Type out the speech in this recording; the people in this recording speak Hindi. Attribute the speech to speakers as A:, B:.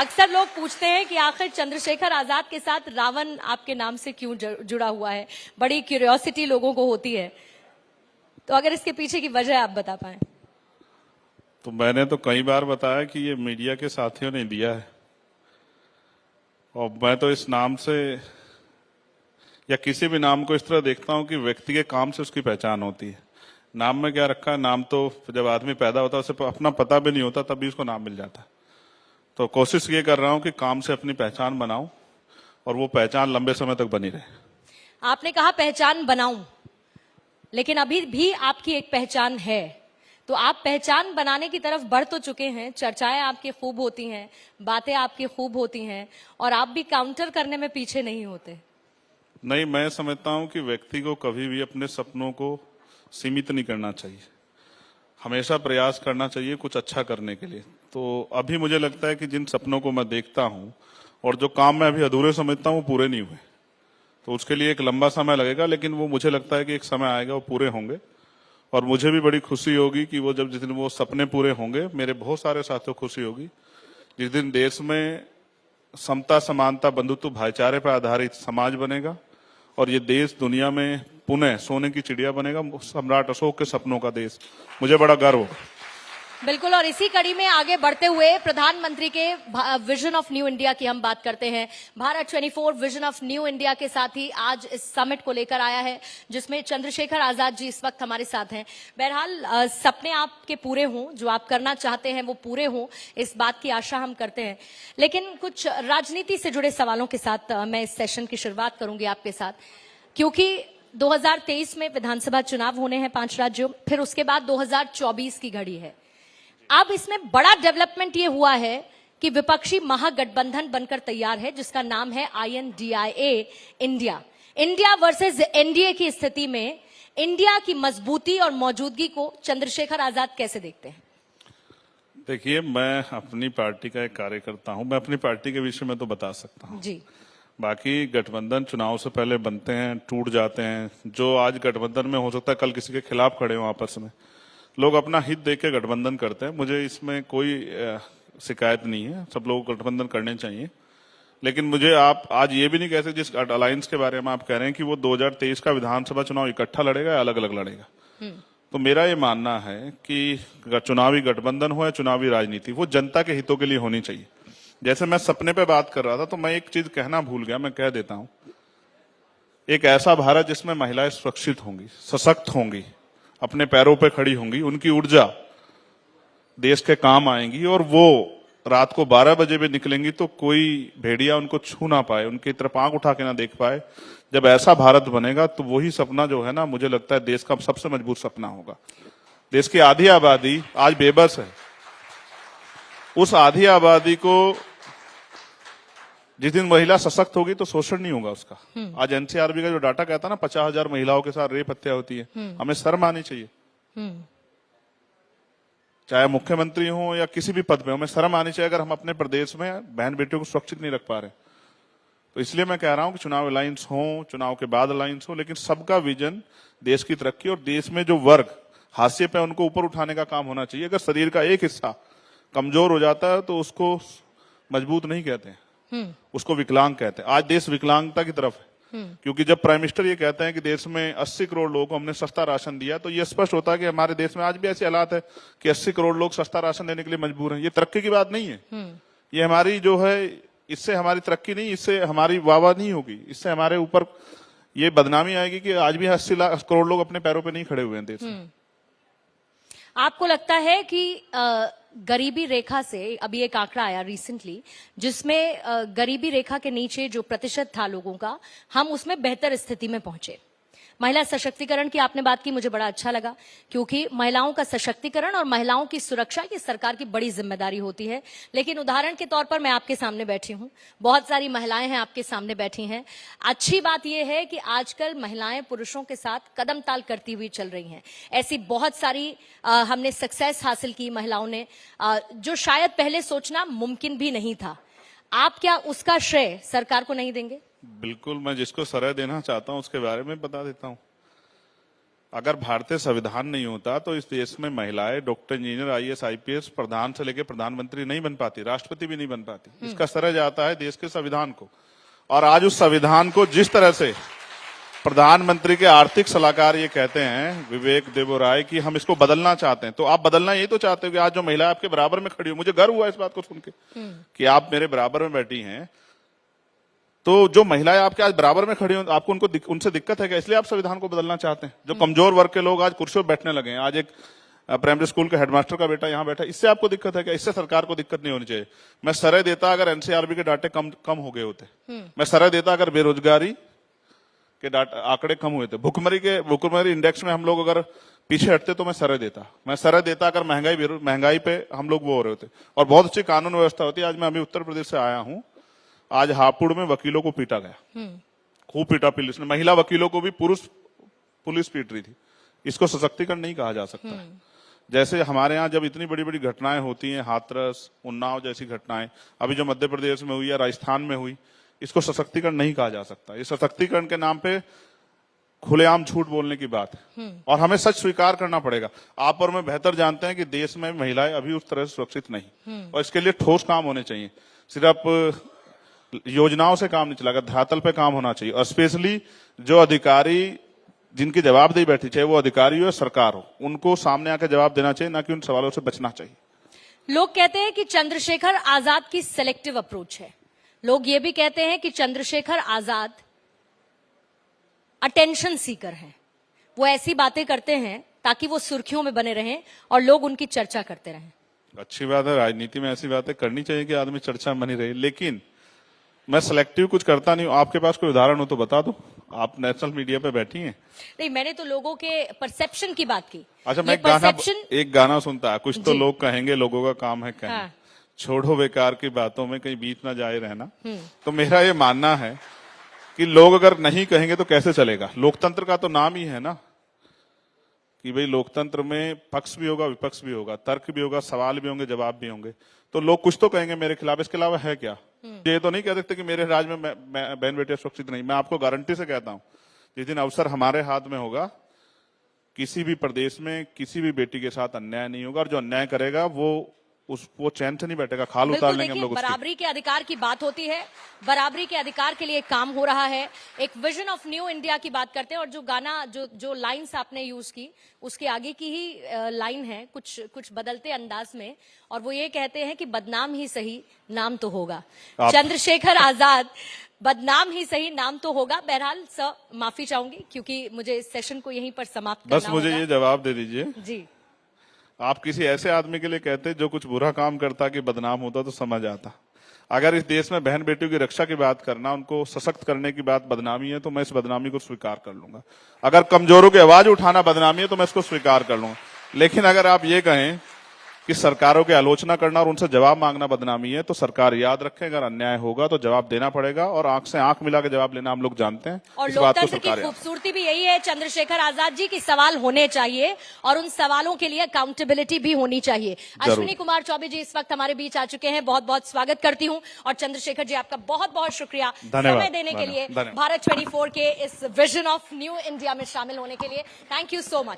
A: अक्सर लोग पूछते हैं कि आखिर चंद्रशेखर आजाद के साथ रावण आपके नाम से क्यों जुड़ा हुआ है। बड़ी क्यूरियोसिटी लोगों को होती है, तो अगर इसके पीछे की वजह आप बता पाए।
B: तो मैंने तो कई बार बताया कि ये मीडिया के साथियों ने दिया है, और मैं तो इस नाम से या किसी भी नाम को इस तरह देखता हूं कि व्यक्ति के काम से उसकी पहचान होती है। नाम में क्या रखा है, नाम तो जब आदमी पैदा होता है उसे अपना पता भी नहीं होता, तभी उसको नाम मिल जाता है। तो कोशिश ये कर रहा हूं कि काम से अपनी पहचान बनाऊं और वो पहचान लंबे समय तक बनी रहे।
A: आपने कहा पहचान बनाऊं, लेकिन अभी भी आपकी एक पहचान है, तो आप पहचान बनाने की तरफ बढ़ तो चुके हैं। चर्चाएं आपकी खूब होती हैं, बातें आपकी खूब होती हैं, और आप भी काउंटर करने में पीछे नहीं होते।
B: नहीं, मैं समझता हूं कि व्यक्ति को कभी भी अपने सपनों को सीमित नहीं करना चाहिए, हमेशा प्रयास करना चाहिए कुछ अच्छा करने के लिए। तो अभी मुझे लगता है कि जिन सपनों को मैं देखता हूं और जो काम मैं अभी अधूरे समझता हूं वो पूरे नहीं हुए, तो उसके लिए एक लंबा समय लगेगा, लेकिन वो मुझे लगता है कि एक समय आएगा वो पूरे होंगे। और मुझे भी बड़ी खुशी होगी कि वो जिस दिन वो सपने पूरे होंगे, मेरे बहुत सारे साथियों को खुशी होगी जिस दिन देश में समता, समानता, बंधुत्व, भाईचारे पर आधारित समाज बनेगा और ये देश दुनिया में पुनः सोने की चिड़िया बनेगा, सम्राट अशोक के सपनों का देश। मुझे बड़ा गर्व होगा।
A: बिल्कुल, और इसी कड़ी में आगे बढ़ते हुए प्रधानमंत्री के विजन ऑफ न्यू इंडिया की हम बात करते हैं। Bharat 24 vision of new India के साथ ही आज इस समिट को लेकर आया है, जिसमें चंद्रशेखर आजाद जी इस वक्त हमारे साथ हैं। बहरहाल सपने आपके पूरे हों, जो आप करना चाहते हैं वो पूरे हों, इस बात की आशा हम करते हैं। लेकिन कुछ राजनीति से जुड़े सवालों के साथ मैं इस सेशन की शुरुआत करूंगी आपके साथ, क्योंकि 2023 में विधानसभा चुनाव होने हैं 5 राज्यों, फिर उसके बाद 2024 की घड़ी है। अब इसमें बड़ा डेवलपमेंट ये हुआ है कि विपक्षी महागठबंधन बनकर तैयार है, जिसका नाम है INDIA, इंडिया वर्सेस एनडीए की स्थिति में इंडिया की मजबूती और मौजूदगी को चंद्रशेखर आजाद कैसे देखते हैं?
B: देखिए, मैं अपनी पार्टी का एक कार्यकर्ता हूं, मैं अपनी पार्टी के विषय में तो बता सकता हूं
A: जी।
B: बाकी गठबंधन चुनाव से पहले बनते हैं, टूट जाते हैं। जो आज गठबंधन में हो सकता है कल किसी के खिलाफ खड़े हो, आपस में लोग अपना हित देख के गठबंधन करते हैं। मुझे इसमें कोई शिकायत नहीं है, सब लोग गठबंधन करने चाहिए। लेकिन मुझे आप आज ये भी नहीं कह सकते, जिस अलायंस के बारे में आप कह रहे हैं कि वो 2023 का विधानसभा चुनाव इकट्ठा लड़ेगा या अलग अलग लड़ेगा, तो मेरा ये मानना है कि चुनावी गठबंधन हो या चुनावी राजनीति, वो जनता के हितों के लिए होनी चाहिए। जैसे मैं सपने पे बात कर रहा था, तो मैं एक चीज कहना भूल गया, मैं कह देता हूं। एक ऐसा भारत जिसमें महिलाएं सुरक्षित होंगी, सशक्त होंगी, अपने पैरों पे खड़ी होंगी, उनकी ऊर्जा देश के काम आएंगी, और वो रात को 12 बजे भी निकलेंगी तो कोई भेड़िया उनको छू ना पाए, उनकी तरफ आंख उठा के ना देख पाए। जब ऐसा भारत बनेगा तो वही सपना जो है ना, मुझे लगता है देश का सबसे मजबूत सपना होगा। देश की आधी आबादी आज बेबस है, उस आधी आबादी को जिस दिन महिला सशक्त होगी तो शोषण नहीं होगा उसका। आज NCRB का जो डाटा कहता है ना, 50,000 महिलाओं के साथ रेप हत्या होती है, हमें शर्म आनी चाहिए। चाहे मुख्यमंत्री हो या किसी भी पद पे हो, हमें शर्म आनी चाहिए अगर हम अपने प्रदेश में बहन बेटियों को सुरक्षित नहीं रख पा रहे। तो इसलिए मैं कह रहा हूं कि चुनाव अलायंस हो, चुनाव के बाद अलायंस हो, लेकिन सबका विजन देश की तरक्की और देश में जो वर्ग हाशिए पे उनको ऊपर उठाने का काम होना चाहिए। अगर शरीर का एक हिस्सा कमजोर हो जाता है तो उसको मजबूत नहीं कहते हैं, उसको विकलांग कहते हैं। आज देश विकलांगता की तरफ है, क्योंकि जब प्राइम मिनिस्टर ये कहते हैं कि देश में 80 करोड़ लोगों को हमने सस्ता राशन दिया, तो ये स्पष्ट होता है कि हमारे देश में आज भी ऐसे हालात है कि 80 करोड़ लोग सस्ता राशन देने के लिए मजबूर हैं। ये तरक्की की बात नहीं है, ये हमारी जो है, इससे हमारी तरक्की नहीं, इससे हमारी वाहवाही नहीं होगी, इससे हमारे ऊपर ये बदनामी आएगी कि आज भी 80 करोड़ लोग अपने पैरों पर नहीं खड़े हुए हैं देश में।
A: आपको लगता है कि गरीबी रेखा से, अभी एक आंकड़ा आया रिसेंटली जिसमें गरीबी रेखा के नीचे जो प्रतिशत था लोगों का, हम उसमें बेहतर स्थिति में पहुंचे? महिला सशक्तिकरण की आपने बात की, मुझे बड़ा अच्छा लगा, क्योंकि महिलाओं का सशक्तिकरण और महिलाओं की सुरक्षा ये सरकार की बड़ी जिम्मेदारी होती है। लेकिन उदाहरण के तौर पर मैं आपके सामने बैठी हूं, बहुत सारी महिलाएं हैं आपके सामने बैठी हैं। अच्छी बात यह है कि आजकल महिलाएं पुरुषों के साथ कदम ताल करती हुई चल रही हैं। ऐसी बहुत सारी हमने सक्सेस हासिल की महिलाओं ने, जो शायद पहले सोचना मुमकिन भी नहीं था। आप क्या उसका श्रेय सरकार को नहीं देंगे?
B: बिल्कुल, मैं जिसको श्रेय देना चाहता हूं उसके बारे में बता देता हूं। अगर भारतीय संविधान नहीं होता तो इस देश में महिलाएं डॉक्टर, इंजीनियर, आईएएस, आईपीएस, प्रधान से लेकर प्रधानमंत्री नहीं बन पाती, राष्ट्रपति भी नहीं बन पाती। इसका श्रेय जाता है देश के संविधान को। और आज उस संविधान को जिस तरह से प्रधानमंत्री के आर्थिक सलाहकार ये कहते हैं विवेक देबोराय कि हम इसको बदलना चाहते हैं, तो आप बदलना यही तो चाहते हो कि आज जो महिला आपके बराबर में खड़ी हो, मुझे गर्व हुआ इस बात को सुन के कि आप मेरे बराबर में बैठी हैं, तो जो महिलाएं आपके आज बराबर में खड़ी हो, आपको उनसे दिक्कत है क्या? इसलिए आप संविधान को बदलना चाहते हैं। जो कमजोर वर्ग के लोग आज कुर्सियों पर बैठने लगे हैं, आज एक प्राइमरी स्कूल के हेडमास्टर का बेटा यहाँ बैठा, इससे आपको दिक्कत है क्या? इससे सरकार को दिक्कत नहीं होनी चाहिए। मैं सराय देता अगर एनसीआरबी के डाटे कम हो गए होते, मैं सराय देता अगर बेरोजगारी के आंकड़े कम हुए थे, भुखमरी इंडेक्स में हम लोग अगर पीछे हटते तो मैं सराय देता अगर महंगाई पे हम लोग वो हो रहे होते, और बहुत अच्छी कानून व्यवस्था होती है। आज मैं अभी उत्तर प्रदेश से आया हूँ, आज हापुड़ में वकीलों को पीटा गया, खूब पीटा पुलिस ने, महिला वकीलों को भी पुलिस पीट रही थी। इसको सशक्तिकरण नहीं कहा जा सकता है। जैसे हमारे यहाँ जब इतनी बड़ी बड़ी घटनाएं होती हैं, हाथरस, उन्नाव जैसी घटनाएं, अभी जो मध्य प्रदेश में हुई या राजस्थान में हुई, इसको सशक्तिकरण नहीं कहा जा सकता। ये सशक्तिकरण के नाम पे खुलेआम झूठ बोलने की बात है, और हमें सच स्वीकार करना पड़ेगा। आप और मैं बेहतर जानते हैं कि देश में महिलाएं अभी उस तरह से सुरक्षित नहीं, और इसके लिए ठोस काम होने चाहिए। सिर्फ योजनाओं से काम नहीं चलेगा, धरातल पे काम होना चाहिए। और स्पेशली जो अधिकारी जिनकी जवाबदेही बैठी, चाहे वो अधिकारी हो या सरकार हो, उनको सामने आकर जवाब देना चाहिए, ना कि उन सवालों से बचना चाहिए।
A: लोग कहते हैं कि चंद्रशेखर आजाद की सिलेक्टिव अप्रोच है। लोग ये भी कहते हैं कि चंद्रशेखर आजाद अटेंशन सीकर हैं। वो ऐसी बातें करते हैं ताकि वो सुर्खियों में बने रहें और लोग उनकी चर्चा करते रहें।
B: अच्छी बात है, राजनीति में ऐसी बातें करनी चाहिए कि आदमी चर्चा बनी रहे, लेकिन मैं सिलेक्टिव कुछ करता नहीं हूं। आपके पास कोई उदाहरण हो तो बता दो। आप नेशनल मीडिया पे बैठी हैं।
A: नहीं, मैंने तो लोगों के परसेप्शन की बात की।
B: अच्छा, मैं एक गाना सुनता है, कुछ तो लोग कहेंगे, लोगों का काम है कहना। हाँ। छोड़ो बेकार की बातों में, कहीं बीच ना जाए रहना। तो मेरा ये मानना है कि लोग अगर नहीं कहेंगे तो कैसे चलेगा। लोकतंत्र का तो नाम ही है ना कि भाई लोकतंत्र में पक्ष भी होगा, विपक्ष भी होगा, तर्क भी होगा, सवाल भी होंगे, जवाब भी होंगे। तो लोग कुछ तो कहेंगे मेरे खिलाफ, इसके अलावा है क्या? ये तो नहीं कह सकते कि मेरे राज्य में बहन बेटियां सुरक्षित नहीं। मैं आपको गारंटी से कहता हूं, जिस दिन अवसर हमारे हाथ में होगा, किसी भी प्रदेश में किसी भी बेटी के साथ अन्याय नहीं होगा, और जो अन्याय करेगा वो चैन से नहीं बैठेगा, खाल उतार लेंगे हम लोग।
A: बराबरी के अधिकार की बात होती है, बराबरी के अधिकार के लिए काम हो रहा है। एक विजन ऑफ न्यू इंडिया की बात करते हैं, और जो गाना जो लाइंस आपने यूज की, उसके आगे की ही लाइन है कुछ बदलते अंदाज में, और वो ये कहते हैं कि बदनाम ही सही नाम तो होगा। चंद्रशेखर आजाद, बदनाम ही सही नाम तो होगा। बहरहाल सर, माफी चाहूंगी क्योंकि मुझे इस सेशन को यहीं पर समाप्त करना
B: बस मुझे ये जवाब दे दीजिए
A: जी।
B: आप किसी ऐसे आदमी के लिए कहते जो कुछ बुरा काम करता कि बदनाम होता तो समझ आता। अगर इस देश में बहन बेटियों की रक्षा की बात करना, उनको सशक्त करने की बात बदनामी है, तो मैं इस बदनामी को स्वीकार कर लूंगा। अगर कमजोरों की आवाज उठाना बदनामी है तो मैं इसको स्वीकार कर लूंगा। लेकिन अगर आप ये कहें कि सरकारों की आलोचना करना और उनसे जवाब मांगना बदनामी है, तो सरकार याद रखे, अगर अन्याय होगा तो जवाब देना पड़ेगा, और आंख से आंख मिला के जवाब लेना हम लोग जानते हैं।
A: और लोकतंत्र की खूबसूरती भी यही है चंद्रशेखर आजाद जी की, सवाल होने चाहिए और उन सवालों के लिए अकाउंटेबिलिटी भी होनी चाहिए। अश्विनी कुमार चौबे जी इस वक्त हमारे बीच आ चुके हैं, बहुत बहुत स्वागत करती हूँ। और चंद्रशेखर जी, आपका बहुत बहुत शुक्रिया समय देने के लिए, भारत 24 के इस विजन ऑफ न्यू इंडिया में शामिल होने के लिए। Thank you so much.